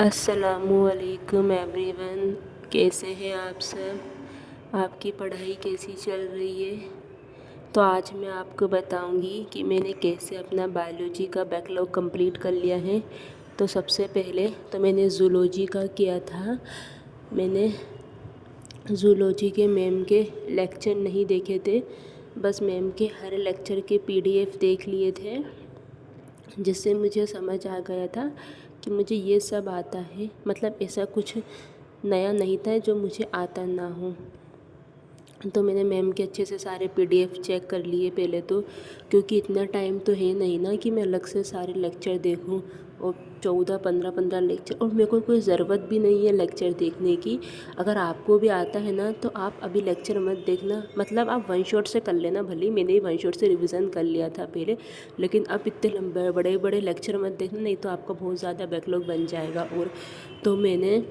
अस्सलामुअलैकुम एवरीवन, कैसे हैं आप सब। आपकी पढ़ाई कैसी चल रही है। तो आज मैं आपको बताऊंगी कि मैंने कैसे अपना बायोलॉजी का बैकलॉग कंप्लीट कर लिया है। तो सबसे पहले तो मैंने ज़ूलॉजी का किया था। मैंने ज़ूलॉजी के मैम के लेक्चर नहीं देखे थे, बस मैम के हर लेक्चर के PDF देख लिए थे, जिससे मुझे समझ आ गया था कि मुझे ये सब आता है। मतलब ऐसा कुछ नया नहीं था जो मुझे आता ना हो। तो मैंने मैम के अच्छे से सारे PDF चेक कर लिए पहले तो, क्योंकि इतना टाइम तो है नहीं ना कि मैं अलग से सारे लेक्चर देखूं। और 14-15 लेक्चर, और मेरे को कोई ज़रूरत भी नहीं है लेक्चर देखने की। अगर आपको भी आता है ना तो आप अभी लेक्चर मत देखना, मतलब आप वन शॉट से कर लेना। भले ही मैंने ही वन शॉट से रिवीजन कर लिया था पहले, लेकिन अब इतने लंबे बड़े बड़े लेक्चर मत देखना, नहीं तो आपका बहुत ज़्यादा बैकलॉग बन जाएगा। और तो मैंने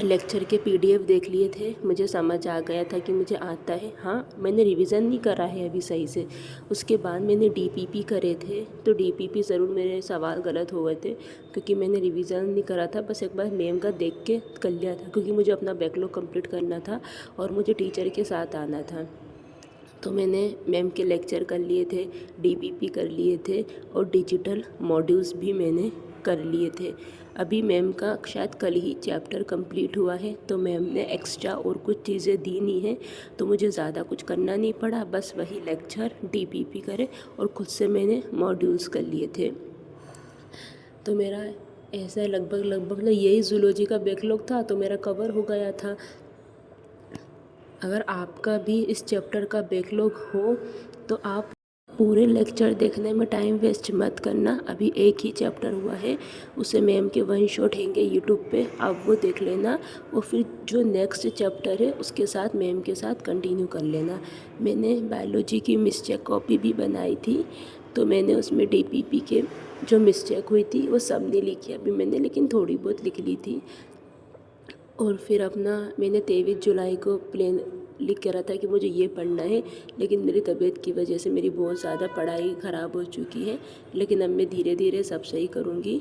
लेक्चर के PDF देख लिए थे, मुझे समझ आ गया था कि मुझे आता है। हाँ, मैंने रिवीजन नहीं करा है अभी सही से। उसके बाद मैंने DPP करे थे, तो DPP ज़रूर मेरे सवाल गलत हो गए थे, क्योंकि मैंने रिवीजन नहीं करा था। बस एक बार मैम का देख के कर लिया था, क्योंकि मुझे अपना बैकलॉग कंप्लीट करना था और मुझे टीचर के साथ आना था। तो मैंने मैम के लेक्चर कर लिए थे, DPP कर लिए थे, और डिजिटल मॉड्यूल्स भी मैंने कर लिए थे। अभी मैम का शायद कल ही चैप्टर कंप्लीट हुआ है, तो मैम ने एक्स्ट्रा और कुछ चीज़ें दी नहीं है, तो मुझे ज़्यादा कुछ करना नहीं पड़ा। बस वही लेक्चर DPP करे और खुद से मैंने मॉड्यूल्स कर लिए थे। तो मेरा ऐसा लगभग ना यही ज़ूलॉजी का बैकलॉग था, तो मेरा कवर हो गया था। अगर आपका भी इस चैप्टर का बैकलॉग हो तो आप पूरे लेक्चर देखने में टाइम वेस्ट मत करना। अभी एक ही चैप्टर हुआ है, उसे मैम के वन शॉट हैंगे यूट्यूब पे, आप वो देख लेना। और फिर जो नेक्स्ट चैप्टर है उसके साथ मैम के साथ कंटिन्यू कर लेना। मैंने बायोलॉजी की मिस्टेक कॉपी भी बनाई थी, तो मैंने उसमें DPP के जो मिस्टेक हुई थी वो सब नहीं लिखी अभी मैंने, लेकिन थोड़ी बहुत लिख ली थी। और फिर अपना मैंने 23 जुलाई को प्लान लिख के रहा था कि मुझे ये पढ़ना है, लेकिन मेरी तबीयत की वजह से मेरी बहुत ज़्यादा पढ़ाई ख़राब हो चुकी है। लेकिन अब मैं धीरे धीरे सब सही करूँगी।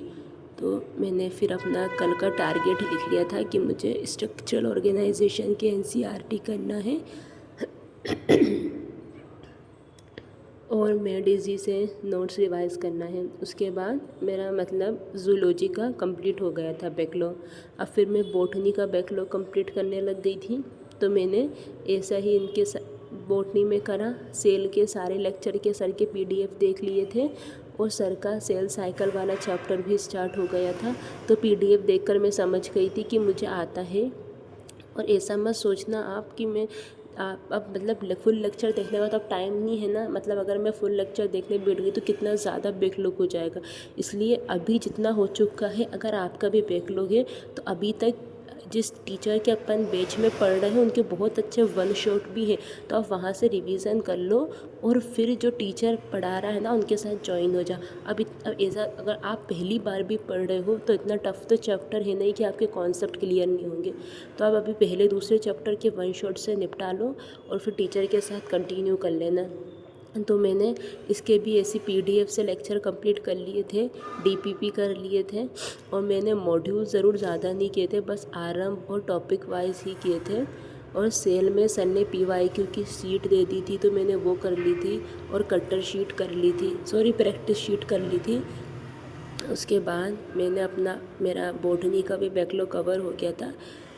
तो मैंने फिर अपना कल का टारगेट लिख लिया था कि मुझे स्ट्रक्चरल ऑर्गेनाइजेशन के NCERT करना है और मेडिजी से नोट्स रिवाइज़ करना है। उसके बाद मेरा मतलब ज़ूलॉजी का कंप्लीट हो गया था बैकलॉग। अब फिर मैं बॉटनी का बैकलॉग कंप्लीट करने लग गई थी। तो मैंने ऐसा ही इनके बॉटनी में करा, सेल के सारे लेक्चर के सर के PDF देख लिए थे, और सर का सेल साइकिल वाला चैप्टर भी स्टार्ट हो गया था। तो PDF देखकर मैं समझ गई थी कि मुझे आता है। और ऐसा मत सोचना आप कि मैं आप अब मतलब फुल लेक्चर देखने का तो अब टाइम नहीं है ना। मतलब अगर मैं फुल लेक्चर देखने बैठ गई तो कितना ज़्यादा बैकलॉग हो जाएगा। इसलिए अभी जितना हो चुका है, अगर आपका भी बैकलॉग है तो अभी तक जिस टीचर के अपन बैच में पढ़ रहे हैं उनके बहुत अच्छे वन शॉट भी हैं, तो आप वहाँ से रिवीजन कर लो और फिर जो टीचर पढ़ा रहा है ना उनके साथ ज्वाइन हो जा। अब ऐसा अगर आप पहली बार भी पढ़ रहे हो तो इतना टफ तो चैप्टर है नहीं कि आपके कॉन्सेप्ट क्लियर नहीं होंगे। तो आप अभी पहले दूसरे चैप्टर के वन शॉट से निपटा लो और फिर टीचर के साथ कंटिन्यू कर लेना। तो मैंने इसके भी ऐसी PDF से लेक्चर कंप्लीट कर लिए थे, DPP कर लिए थे, और मैंने मॉड्यूल ज़रूर ज़्यादा नहीं किए थे, बस आरंभ और टॉपिक वाइज ही किए थे। और सेल में सर ने PYQ की शीट दे दी थी, तो मैंने वो कर ली थी, और कटर शीट कर ली थी, सॉरी प्रैक्टिस शीट कर ली थी। उसके बाद मैंने अपना मेरा बॉटनी का भी बैकलॉग कवर हो गया था।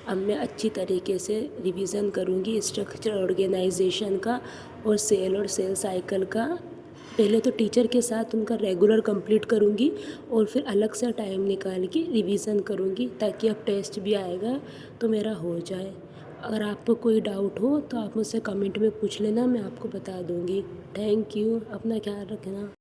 अब मैं अच्छी तरीके से रिवीजन करूँगी स्ट्रक्चर ऑर्गेनाइजेशन का और सेल साइकिल का। पहले तो टीचर के साथ उनका रेगुलर कंप्लीट करूँगी और फिर अलग से टाइम निकाल के रिवीजन करूँगी, ताकि अब टेस्ट भी आएगा तो मेरा हो जाए। अगर आपको कोई डाउट हो तो आप मुझसे कमेंट में पूछ लेना, मैं आपको बता दूँगी। थैंक यू, अपना ख्याल रखना।